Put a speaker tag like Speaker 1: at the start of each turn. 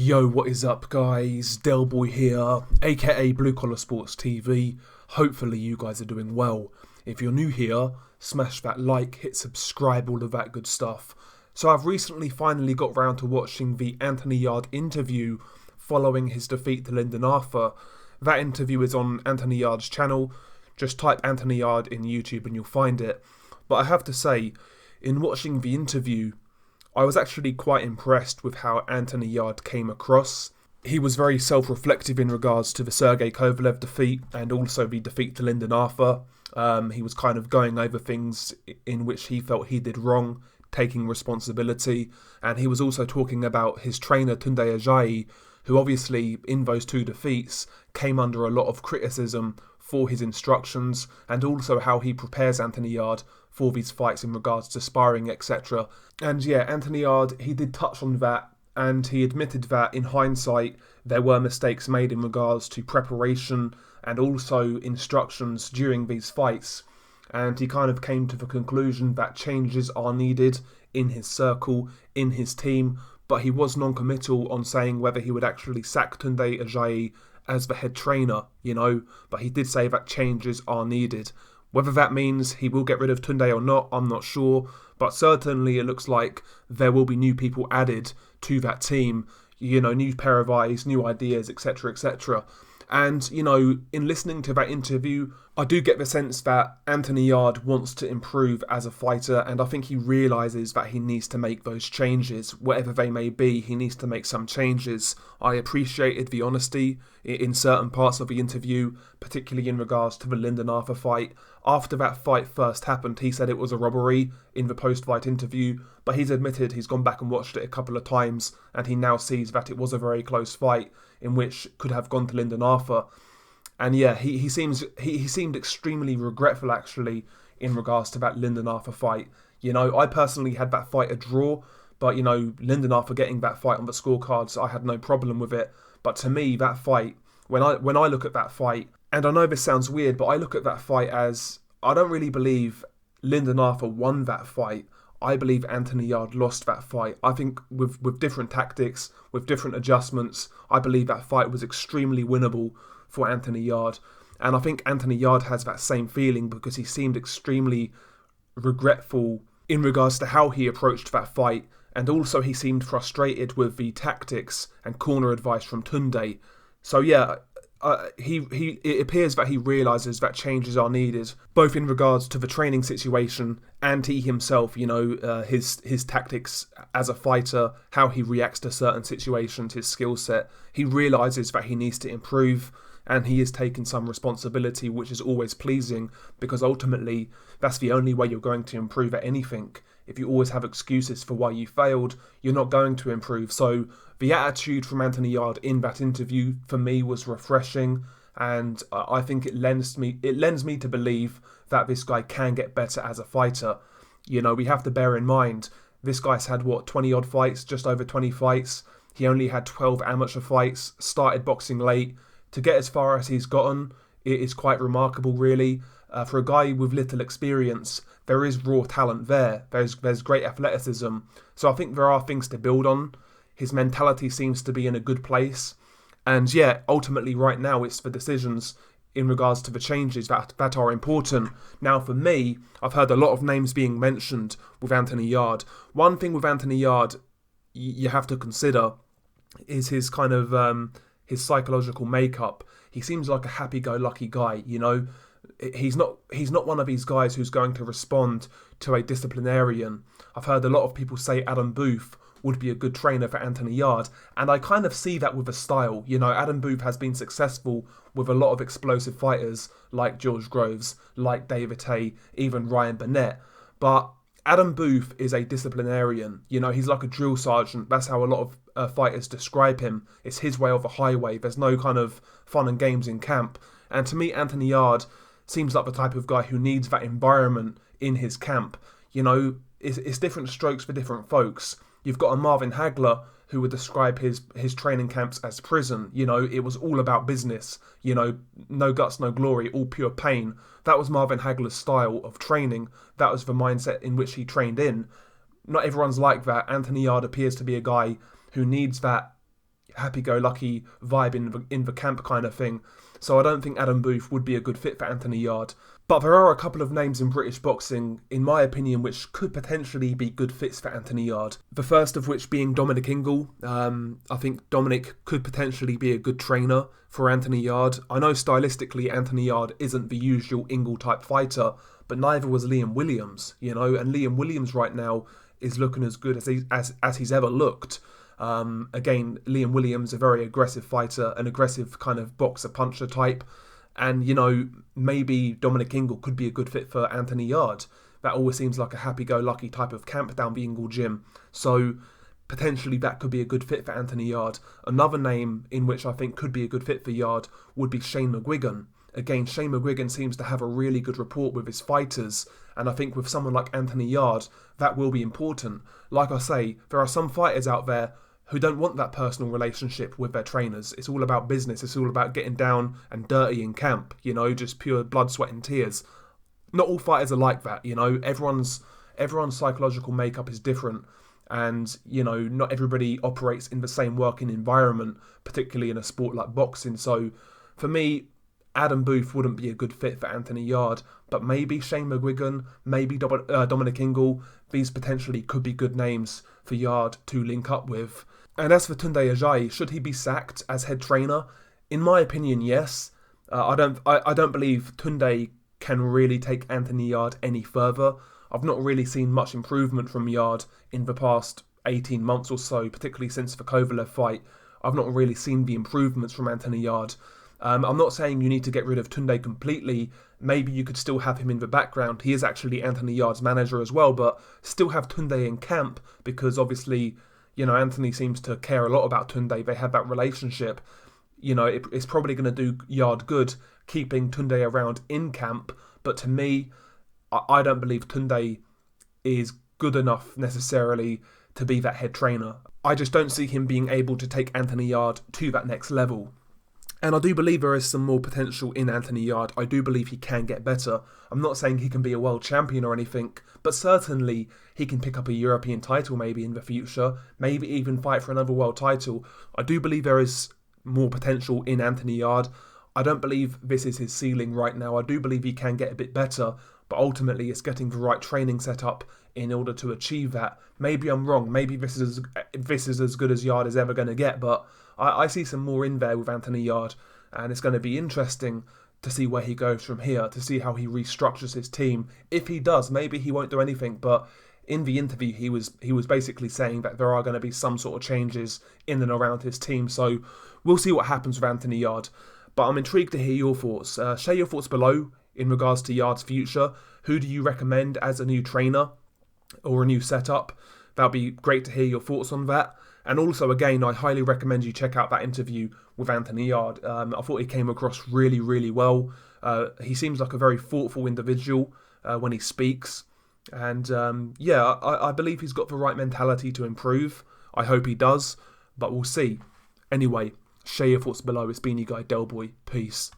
Speaker 1: Yo, what is up, guys? Del Boy here, aka Blue Collar Sports TV. Hopefully you guys are doing well. If you're new here, smash that like, hit subscribe, all of that good stuff. So I've recently finally got round to watching the Anthony Yarde interview following his defeat to Lyndon Arthur. That interview is on Anthony Yarde's channel. Just type Anthony Yarde in YouTube and you'll find it. But I have to say, in watching the interview, I was actually quite impressed with how Anthony Yarde came across. He was very self-reflective in regards to the Sergey Kovalev defeat and also the defeat to Lyndon Arthur. He was kind of going over things in which he felt he did wrong, taking responsibility, and he was also talking about his trainer Tunde Ajayi, who obviously in those two defeats came under a lot of criticism for his instructions and also how he prepares Anthony Yarde for these fights in regards to sparring, etc. And yeah, Anthony Yarde, he did touch on that, and he admitted that in hindsight there were mistakes made in regards to preparation and also instructions during these fights. And he kind of came to the conclusion that changes are needed in his circle, in his team, but he was non-committal on saying whether he would actually sack Tunde Ajayi as the head trainer, but he did say that changes are needed. Whether that means he will get rid of Tunde or not, I'm not sure, but certainly it looks like there will be new people added to that team, new pair of eyes, new ideas, etc, etc. And, in listening to that interview, I do get the sense that Anthony Yarde wants to improve as a fighter, and I think he realises that he needs to make those changes. Whatever they may be, he needs to make some changes. I appreciated the honesty in certain parts of the interview, particularly in regards to the Lyndon Arthur fight. After that fight first happened, he said it was a robbery in the post-fight interview, but he's admitted he's gone back and watched it a couple of times, and he now sees that it was a very close fight in which could have gone to Lyndon Arthur. And yeah, he seemed extremely regretful actually in regards to that Lyndon Arthur fight. I personally had that fight a draw, but Lyndon Arthur getting that fight on the scorecards, I had no problem with it. But to me, that fight, when I look at that fight, and I know this sounds weird, but I look at that fight as, I don't really believe Lyndon Arthur won that fight. I believe Anthony Yarde lost that fight. I think with different tactics, with different adjustments, I believe that fight was extremely winnable for Anthony Yarde. And I think Anthony Yarde has that same feeling because he seemed extremely regretful in regards to how he approached that fight. And also he seemed frustrated with the tactics and corner advice from Tunde. So yeah, it appears that he realises that changes are needed, both in regards to the training situation and he himself, his tactics as a fighter, how he reacts to certain situations, his skill set. He realises that he needs to improve, and he is taking some responsibility, which is always pleasing, because ultimately that's the only way you're going to improve at anything. If you always have excuses for why you failed, you're not going to improve. So the attitude from Anthony Yarde in that interview for me was refreshing, and I think it lends me to believe that this guy can get better as a fighter. We have to bear in mind this guy's had 20 odd fights, just over 20 fights. He only had 12 amateur fights, started boxing late. To get as far as he's gotten, it is quite remarkable, really. For a guy with little experience, there is raw talent there. There's great athleticism. So I think there are things to build on. His mentality seems to be in a good place. And yeah, ultimately right now it's the decisions in regards to the changes that are important. Now for me, I've heard a lot of names being mentioned with Anthony Yarde. One thing with Anthony Yarde you have to consider is his kind of his psychological makeup. He seems like a happy-go-lucky guy, He's not one of these guys who's going to respond to a disciplinarian. I've heard a lot of people say Adam Booth would be a good trainer for Anthony Yarde, and I kind of see that with the style. Adam Booth has been successful with a lot of explosive fighters like George Groves, like David Hay, even Ryan Burnett. But Adam Booth is a disciplinarian. He's like a drill sergeant. That's how a lot of fighters describe him. It's his way or the highway. There's no kind of fun and games in camp. And to me, Anthony Yarde seems like the type of guy who needs that environment in his camp. It's different strokes for different folks. You've got a Marvin Hagler who would describe his training camps as prison. It was all about business. No guts, no glory, all pure pain. That was Marvin Hagler's style of training. That was the mindset in which he trained in. Not everyone's like that. Anthony Yarde appears to be a guy who needs that happy-go-lucky vibe in the camp kind of thing. So I don't think Adam Booth would be a good fit for Anthony Yarde. But there are a couple of names in British boxing, in my opinion, which could potentially be good fits for Anthony Yarde. The first of which being Dominic Ingle. I think Dominic could potentially be a good trainer for Anthony Yarde. I know stylistically Anthony Yarde isn't the usual Ingle-type fighter, but neither was Liam Williams, and Liam Williams right now is looking as good as he's ever looked. Again, Liam Williams, a very aggressive fighter, an aggressive kind of boxer-puncher type. And, maybe Dominic Ingle could be a good fit for Anthony Yarde. That always seems like a happy-go-lucky type of camp down the Ingle gym. So potentially that could be a good fit for Anthony Yarde. Another name in which I think could be a good fit for Yarde would be Shane Mcguigan. Again, Shane Mcguigan seems to have a really good rapport with his fighters, and I think with someone like Anthony Yarde, that will be important. Like I say, there are some fighters out there who don't want that personal relationship with their trainers. It's all about business. It's all about getting down and dirty in camp, just pure blood, sweat and tears. Not all fighters are like that, Everyone's psychological makeup is different, and, not everybody operates in the same working environment, particularly in a sport like boxing. So for me, Adam Booth wouldn't be a good fit for Anthony Yarde, but maybe Shane Mcguigan, maybe Dominic Ingle, these potentially could be good names for Yarde to link up with. And as for Tunde Ajayi, should he be sacked as head trainer? In my opinion, yes. I don't believe Tunde can really take Anthony Yarde any further. I've not really seen much improvement from Yarde in the past 18 months or so, particularly since the Kovalev fight. I've not really seen the improvements from Anthony Yarde. I'm not saying you need to get rid of Tunde completely. Maybe you could still have him in the background. He is actually Anthony Yarde's manager as well, but still have Tunde in camp because obviously, Anthony seems to care a lot about Tunde. They have that relationship. It's probably going to do Yarde good keeping Tunde around in camp. But to me, I don't believe Tunde is good enough necessarily to be that head trainer. I just don't see him being able to take Anthony Yarde to that next level. And I do believe there is some more potential in Anthony Yarde. I do believe he can get better. I'm not saying he can be a world champion or anything, but certainly he can pick up a European title maybe in the future, maybe even fight for another world title. I do believe there is more potential in Anthony Yarde. I don't believe this is his ceiling right now. I do believe he can get a bit better, but ultimately it's getting the right training set up in order to achieve that. Maybe I'm wrong. Maybe this is as good as Yarde is ever going to get, but I see some more in there with Anthony Yarde, and it's going to be interesting to see where he goes from here, to see how he restructures his team. If he does, maybe he won't do anything, but in the interview he was basically saying that there are going to be some sort of changes in and around his team, so we'll see what happens with Anthony Yarde. But I'm intrigued to hear your thoughts. Share your thoughts below in regards to Yarde's future. Who do you recommend as a new trainer or a new setup? That'd be great to hear your thoughts on that. And also, again, I highly recommend you check out that interview with Anthony Yarde. I thought he came across really, really well. He seems like a very thoughtful individual when he speaks. And I believe he's got the right mentality to improve. I hope he does, but we'll see. Anyway, share your thoughts below. It's been your guy, Delboy. Peace.